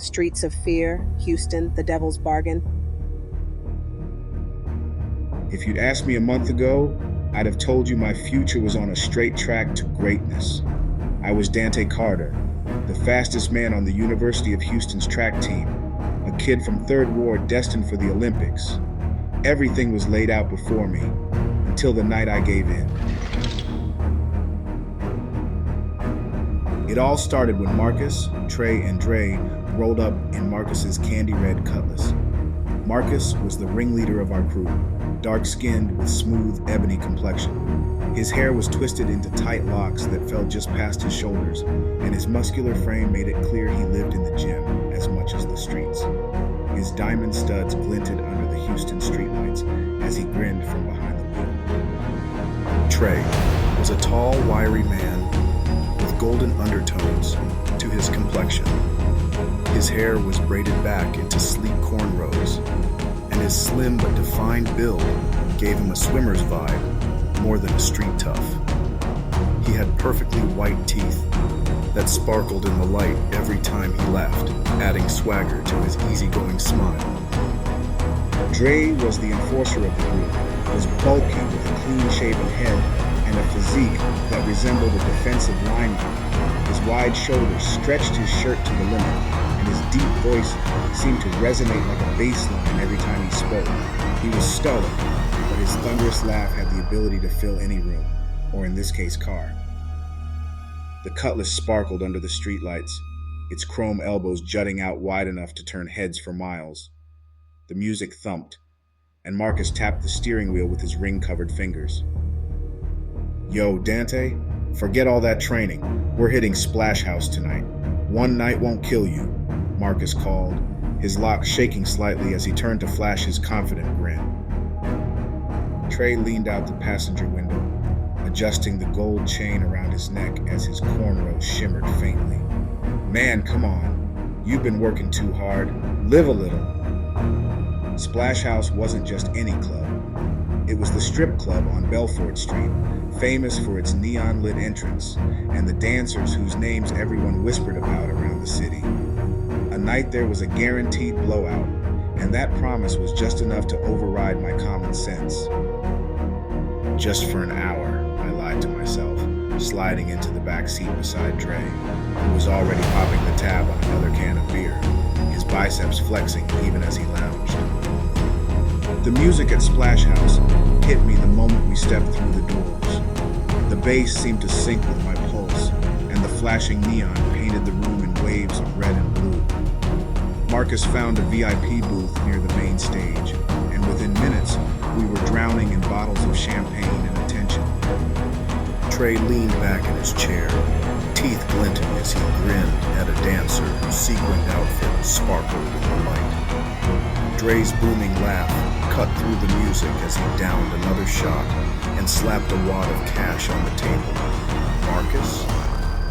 Streets of Fear, Houston, The Devil's Bargain. If you'd asked me a month ago, I'd have told you my future was on a straight track to greatness. I was Dante Carter, the fastest man on the University of Houston's track team, a kid from Third Ward destined for the Olympics. Everything was laid out before me, until the night I gave in. It all started when Marcus, Trey, and Dre rolled up in Marcus's candy red Cutlass. Marcus was the ringleader of our crew, dark-skinned with smooth, ebony complexion. His hair was twisted into tight locks that fell just past his shoulders, and his muscular frame made it clear he lived in the gym as much as the streets. His diamond studs glinted under the Houston streetlights as he grinned from behind the wheel. Trey was a tall, wiry man with golden undertones to his complexion. His hair was braided back into sleek cornrows, and his slim but defined build gave him a swimmer's vibe more than a street tough. He had perfectly white teeth that sparkled in the light every time he laughed, adding swagger to his easygoing smile. Dre was the enforcer of the group, was bulky with a clean-shaven head and a physique that resembled a defensive lineman. His wide shoulders stretched his shirt to the limit, and his deep voice seemed to resonate like a bass line every time he spoke. He was stolid, but his thunderous laugh had the ability to fill any room, or in this case, car. The Cutlass sparkled under the streetlights, its chrome elbows jutting out wide enough to turn heads for miles. The music thumped, and Marcus tapped the steering wheel with his ring-covered fingers. Yo, Dante, forget all that training. We're hitting Splash House tonight. One night won't kill you, Marcus called, his locks shaking slightly as he turned to flash his confident grin. Trey leaned out the passenger window, adjusting the gold chain around his neck as his cornrows shimmered faintly. Man, come on. You've been working too hard. Live a little. Splash House wasn't just any club. It was the strip club on Belfort Street, famous for its neon-lit entrance and the dancers whose names everyone whispered about around the city. A night there was a guaranteed blowout, and that promise was just enough to override my common sense. Just for an hour, I lied to myself, sliding into the back seat beside Dre, who was already popping the tab on another can of beer, his biceps flexing even as he lounged. The music at Splash House hit me the moment we stepped through the doors. The bass seemed to sync with my pulse, and the flashing neon painted the room in waves of red and blue. Marcus found a VIP booth near the main stage, and within minutes, we were drowning in bottles of champagne and attention. Trey leaned back in his chair, teeth glinting as he grinned at a dancer whose sequined outfit sparkled in the light. Dre's booming laugh cut through the music as he downed another shot and slapped a wad of cash on the table. Marcus?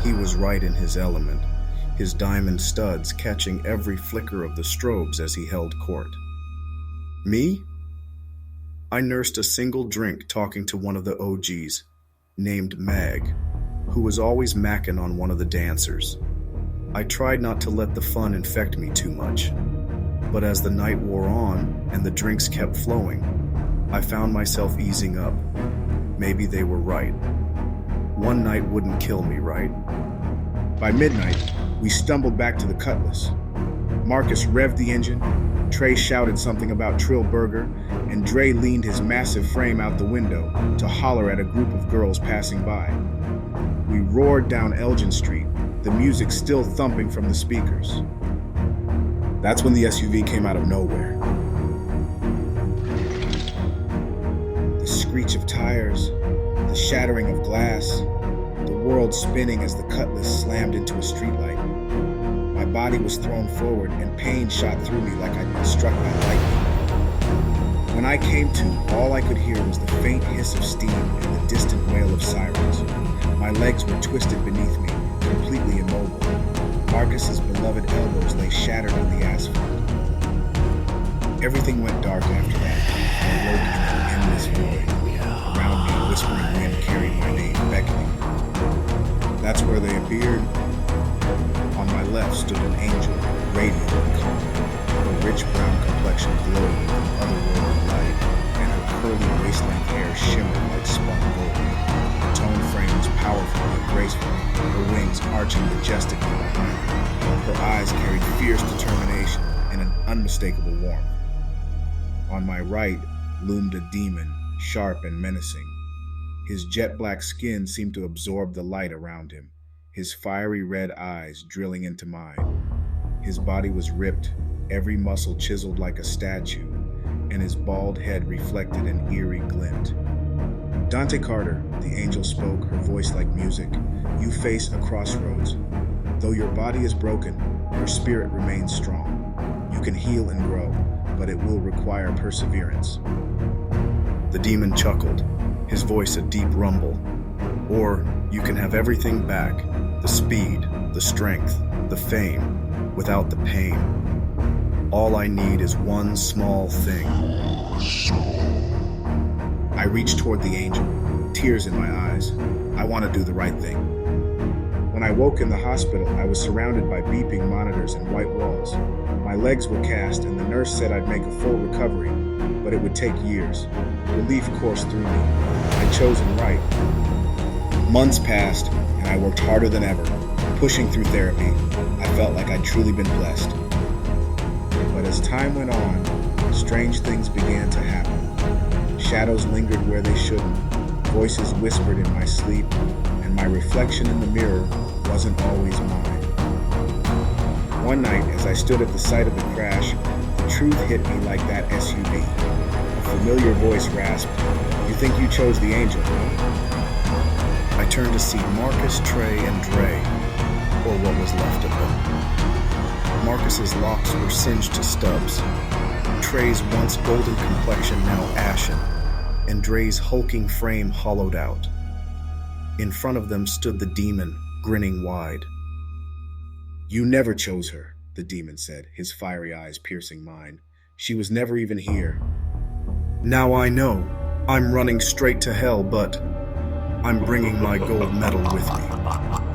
He was right in his element, his diamond studs catching every flicker of the strobes as he held court. Me? I nursed a single drink talking to one of the OGs, named Mag, who was always macking on one of the dancers. I tried not to let the fun infect me too much, but as the night wore on and the drinks kept flowing, I found myself easing up. Maybe they were right. One night wouldn't kill me, right? By midnight, we stumbled back to the Cutlass. Marcus revved the engine, Trey shouted something about Trill Burger, and Dre leaned his massive frame out the window to holler at a group of girls passing by. We roared down Elgin Street, the music still thumping from the speakers. That's when the SUV came out of nowhere. The screech of tires, the shattering of glass, the world spinning as the Cutlass slammed into a streetlight. My body was thrown forward and pain shot through me like I'd been struck by lightning. When I came to, all I could hear was the faint hiss of steam and the distant wail of sirens. My legs were twisted beneath me, completely immobile. Marcus's beloved elbows lay shattered on the asphalt. Everything went dark after that. I woke in an endless void. Around me, a whispering wind carried my name, beckoning. That's where they appeared. On my left stood an angel, radiant, rich brown complexion glowed with an otherworldly light, and her curly waist-length hair shimmered like spun gold. Her toned frame was powerful and graceful, her wings arching majestically behind her. Her eyes carried fierce determination and an unmistakable warmth. On my right loomed a demon, sharp and menacing. His jet-black skin seemed to absorb the light around him, his fiery red eyes drilling into mine. His body was ripped, every muscle chiseled like a statue, and his bald head reflected an eerie glint. "Dante Carter," the angel spoke, her voice like music, "you face a crossroads. Though your body is broken, your spirit remains strong. You can heal and grow, but it will require perseverance." The demon chuckled, his voice a deep rumble. "Or you can have everything back, the speed, the strength, the fame, without the pain. All I need is one small thing." I reached toward the angel, tears in my eyes. I want to do the right thing. When I woke in the hospital, I was surrounded by beeping monitors and white walls. My legs were cast, and the nurse said I'd make a full recovery, but it would take years. Relief coursed through me. I'd chosen right. Months passed, and I worked harder than ever, pushing through therapy. I felt like I'd truly been blessed. But as time went on, strange things began to happen. Shadows lingered where they shouldn't. Voices whispered in my sleep, and my reflection in the mirror wasn't always mine. One night, as I stood at the site of the crash, the truth hit me like that SUV. A familiar voice rasped, "You think you chose the angel, huh?" I turned to see Marcus, Trey, and Dre, or what was left of them. Marcus's locks were singed to stubs, Trey's once golden complexion now ashen, and Dre's hulking frame hollowed out. In front of them stood the demon, grinning wide. "You never chose her," the demon said, his fiery eyes piercing mine. "She was never even here." "Now I know. I'm running straight to hell, but I'm bringing my gold medal with me."